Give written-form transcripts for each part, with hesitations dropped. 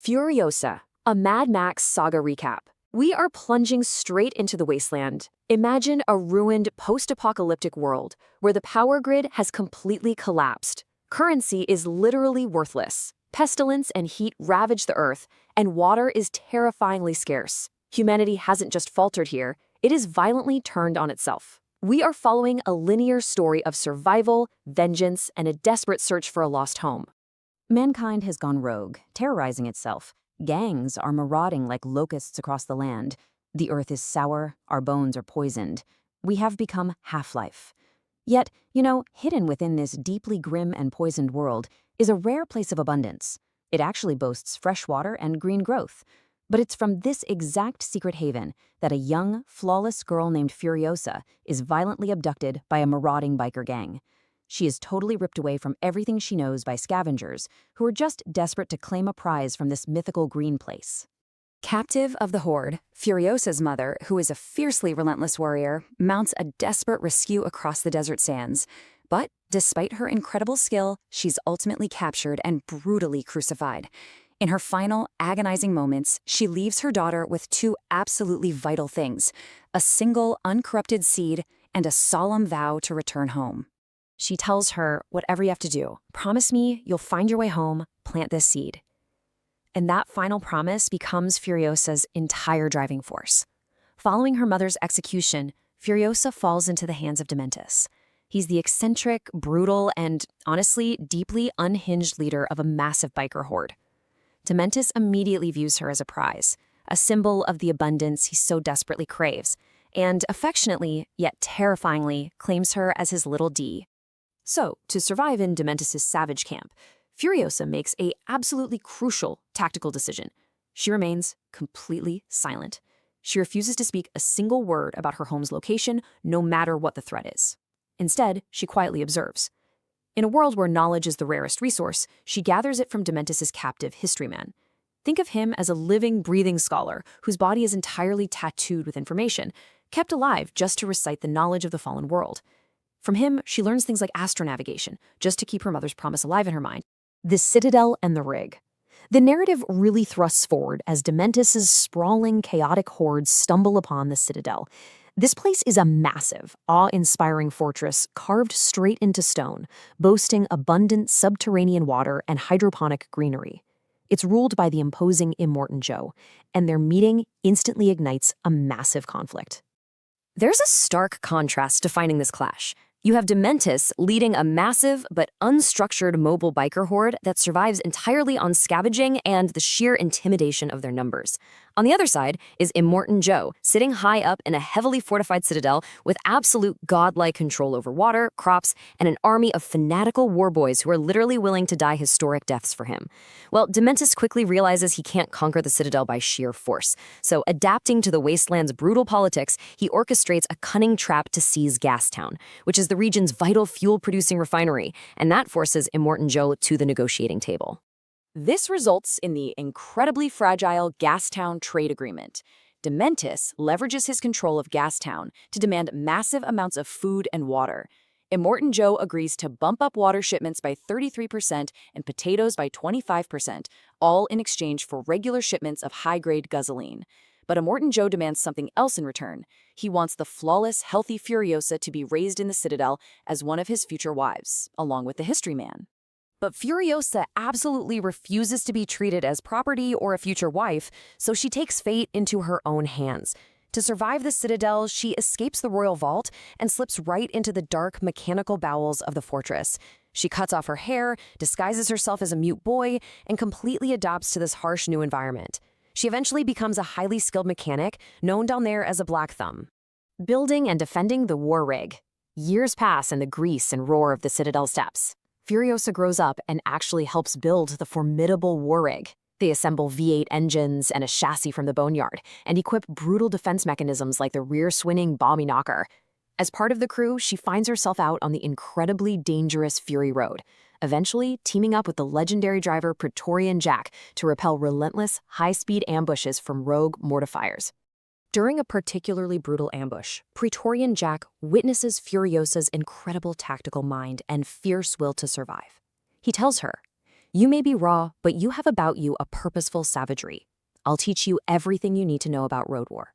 Furiosa, a Mad Max Saga recap. We are plunging straight into the Wasteland. Imagine a ruined post-apocalyptic world where the power grid has completely collapsed. Currency is literally worthless. Pestilence and heat ravage the earth, and water is terrifyingly scarce. Humanity hasn't just faltered here, it is violently turned on itself. We are following a linear story of survival, vengeance, and a desperate search for a lost home. Mankind has gone rogue, terrorizing itself. Gangs are marauding like locusts across the land. The earth is sour, our bones are poisoned. We have become Half-Life. Yet, hidden within this deeply grim and poisoned world is a rare place of abundance. It actually boasts fresh water and green growth. But it's from this exact secret haven that a young, flawless girl named Furiosa is violently abducted by a marauding biker gang. She is totally ripped away from everything she knows by scavengers who are just desperate to claim a prize from this mythical green place. Captive of the Horde, Furiosa's mother, who is a fiercely relentless warrior, mounts a desperate rescue across the desert sands. But despite her incredible skill, she's ultimately captured and brutally crucified. In her final, agonizing moments, she leaves her daughter with two absolutely vital things: a single, uncorrupted seed and a solemn vow to return home. She tells her, whatever you have to do, promise me you'll find your way home, plant this seed. And that final promise becomes Furiosa's entire driving force. Following her mother's execution, Furiosa falls into the hands of Dementis. He's the eccentric, brutal, and, honestly, deeply unhinged leader of a massive biker horde. Dementis immediately views her as a prize, a symbol of the abundance he so desperately craves, and affectionately, yet terrifyingly, claims her as his little D. So, to survive in Dementis' savage camp, Furiosa makes a absolutely crucial tactical decision. She remains completely silent. She refuses to speak a single word about her home's location, no matter what the threat is. Instead, she quietly observes. In a world where knowledge is the rarest resource, she gathers it from Dementis' captive historyman. Think of him as a living, breathing scholar whose body is entirely tattooed with information, kept alive just to recite the knowledge of the fallen world. From him, she learns things like astronavigation, just to keep her mother's promise alive in her mind. The Citadel and the Rig. The narrative really thrusts forward as Dementis' sprawling, chaotic hordes stumble upon the Citadel. This place is a massive, awe-inspiring fortress carved straight into stone, boasting abundant subterranean water and hydroponic greenery. It's ruled by the imposing Immortan Joe, and their meeting instantly ignites a massive conflict. There's a stark contrast defining this clash. You have Dementis leading a massive but unstructured mobile biker horde that survives entirely on scavenging and the sheer intimidation of their numbers. On the other side is Immortan Joe, sitting high up in a heavily fortified citadel with absolute godlike control over water, crops, and an army of fanatical warboys who are literally willing to die historic deaths for him. Well, Dementis quickly realizes he can't conquer the citadel by sheer force, so adapting to the Wasteland's brutal politics, he orchestrates a cunning trap to seize Gastown, which is the region's vital fuel-producing refinery, and that forces Immortan Joe to the negotiating table. This results in the incredibly fragile Gastown trade agreement. Dementis leverages his control of Gastown to demand massive amounts of food and water. Immortan Joe agrees to bump up water shipments by 33% and potatoes by 25%, all in exchange for regular shipments of high-grade gasoline. But Immortan Joe demands something else in return. He wants the flawless, healthy Furiosa to be raised in the Citadel as one of his future wives, along with the history man. But Furiosa absolutely refuses to be treated as property or a future wife, so she takes fate into her own hands. To survive the Citadel, she escapes the royal vault and slips right into the dark, mechanical bowels of the fortress. She cuts off her hair, disguises herself as a mute boy, and completely adapts to this harsh new environment. She eventually becomes a highly skilled mechanic, known down there as a Black Thumb. Building and defending the war rig. Years pass in the grease and roar of the Citadel steps. Furiosa grows up and actually helps build the formidable war rig. They assemble V8 engines and a chassis from the boneyard, and equip brutal defense mechanisms like the rear-swinging Bomby Knocker. As part of the crew, she finds herself out on the incredibly dangerous Fury Road, eventually teaming up with the legendary driver Praetorian Jack to repel relentless, high-speed ambushes from rogue mortifiers. During a particularly brutal ambush, Praetorian Jack witnesses Furiosa's incredible tactical mind and fierce will to survive. He tells her, You may be raw, but you have about you a purposeful savagery. I'll teach you everything you need to know about road war.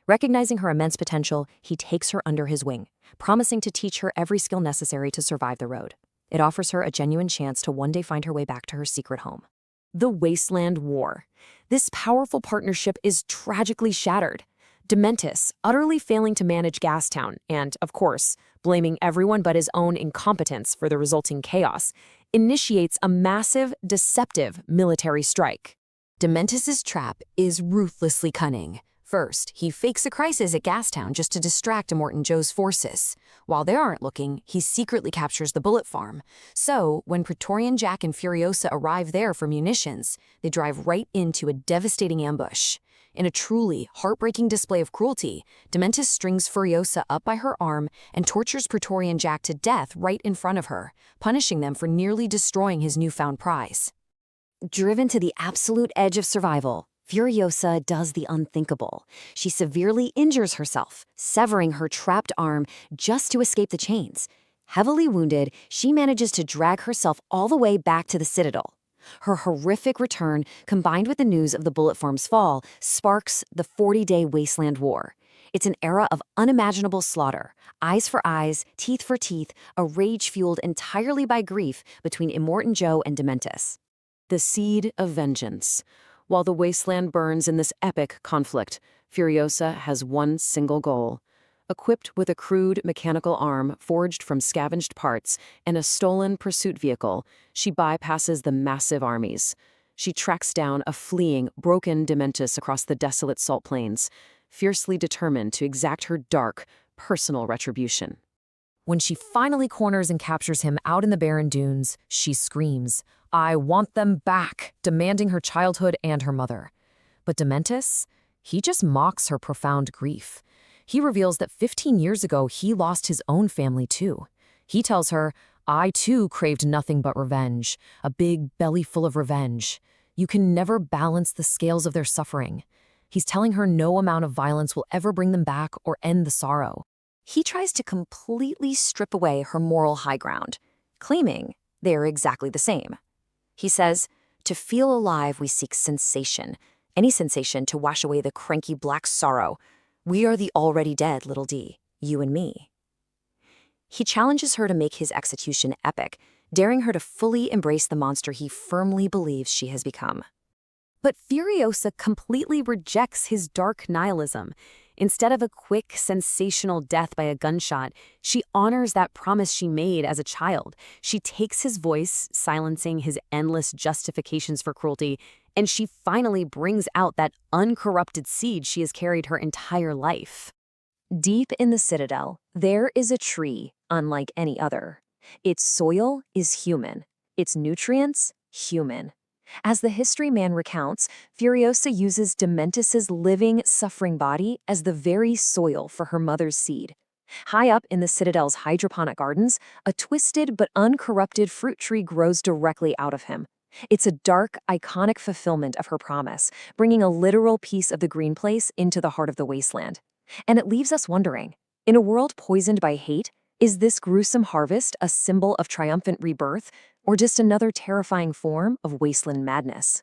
Recognizing her immense potential, he takes her under his wing, promising to teach her every skill necessary to survive the road. It offers her a genuine chance to one day find her way back to her secret home. The Wasteland War. This powerful partnership is tragically shattered. Dementis, utterly failing to manage Gastown and, of course, blaming everyone but his own incompetence for the resulting chaos, initiates a massive, deceptive military strike. Dementis's trap is ruthlessly cunning. First, he fakes a crisis at Gastown just to distract Immortan Joe's forces. While they aren't looking, he secretly captures the bullet farm. So, when Praetorian Jack and Furiosa arrive there for munitions, they drive right into a devastating ambush. In a truly heartbreaking display of cruelty, Dementis strings Furiosa up by her arm and tortures Praetorian Jack to death right in front of her, punishing them for nearly destroying his newfound prize. Driven to the absolute edge of survival, Furiosa does the unthinkable. She severely injures herself, severing her trapped arm just to escape the chains. Heavily wounded, she manages to drag herself all the way back to the Citadel. Her horrific return, combined with the news of the bullet farm's fall, sparks the 40-day Wasteland War. It's an era of unimaginable slaughter, eyes for eyes, teeth for teeth, a rage fueled entirely by grief between Immortan Joe and Dementis. The Seed of Vengeance. While the Wasteland burns in this epic conflict, Furiosa has one single goal. Equipped with a crude mechanical arm forged from scavenged parts and a stolen pursuit vehicle, she bypasses the massive armies. She tracks down a fleeing, broken Dementis across the desolate salt plains, fiercely determined to exact her dark, personal retribution. When she finally corners and captures him out in the barren dunes, she screams, "I want them back," demanding her childhood and her mother. But Dementis, he just mocks her profound grief. He reveals that 15 years ago he lost his own family too. He tells her, "I too craved nothing but revenge, a big belly full of revenge. You can never balance the scales of their suffering." He's telling her no amount of violence will ever bring them back or end the sorrow. He tries to completely strip away her moral high ground, claiming they are exactly the same. He says, "To feel alive, we seek sensation, any sensation to wash away the cranky black sorrow. We are the already dead, little d, you and me." He challenges her to make his execution epic, daring her to fully embrace the monster he firmly believes she has become. But Furiosa completely rejects his dark nihilism. Instead of a quick, sensational death by a gunshot, she honors that promise she made as a child. She takes his voice, silencing his endless justifications for cruelty, and she finally brings out that uncorrupted seed she has carried her entire life. Deep in the Citadel, there is a tree unlike any other. Its soil is human. Its nutrients, human. As the history man recounts, Furiosa uses Dementis's living, suffering body as the very soil for her mother's seed. High up in the Citadel's hydroponic gardens, a twisted but uncorrupted fruit tree grows directly out of him. It's a dark, iconic fulfillment of her promise, bringing a literal piece of the green place into the heart of the wasteland. And it leaves us wondering, in a world poisoned by hate, is this gruesome harvest a symbol of triumphant rebirth, or just another terrifying form of wasteland madness?